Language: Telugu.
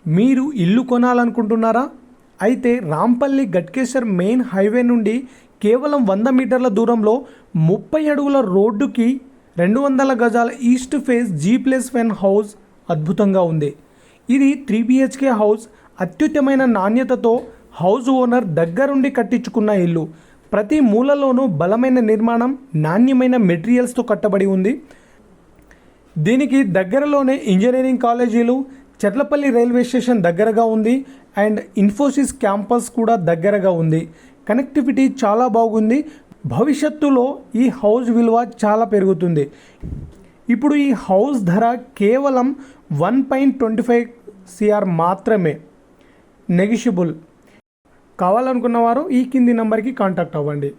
మీరు ఇల్లు కొనాలనుకుంటున్నారా? అయితే రాంపల్లి గట్కేసర్ మెయిన్ హైవే నుండి కేవలం 100 మీటర్ల దూరంలో 30 అడుగుల రోడ్డుకి 200 గజాల ఈస్ట్ ఫేస్ G+1 హౌస్ అద్భుతంగా ఉంది. ఇది 3 BHK హౌస్. అత్యుత్తమైన నాణ్యతతో హౌస్ ఓనర్ దగ్గరుండి కట్టించుకున్న ఇల్లు. ప్రతి మూలలోనూ బలమైన నిర్మాణం, నాణ్యమైన మెటీరియల్స్తో కట్టబడి ఉంది. దీనికి దగ్గరలోనే ఇంజనీరింగ్ కాలేజీలు, చెట్లపల్లి రైల్వే స్టేషన్ దగ్గరగా ఉంది అండ్ ఇన్ఫోసిస్ క్యాంపస్ కూడా దగ్గరగా ఉంది. కనెక్టివిటీ చాలా బాగుంది. భవిష్యత్తులో ఈ హౌస్ విలువ చాలా పెరుగుతుంది. ఇప్పుడు ఈ హౌస్ ధర కేవలం 1.25 CR మాత్రమే. నెగిషియబుల్. కావాలనుకున్న వారు ఈ కింది నంబర్కి కాంటాక్ట్ అవ్వండి.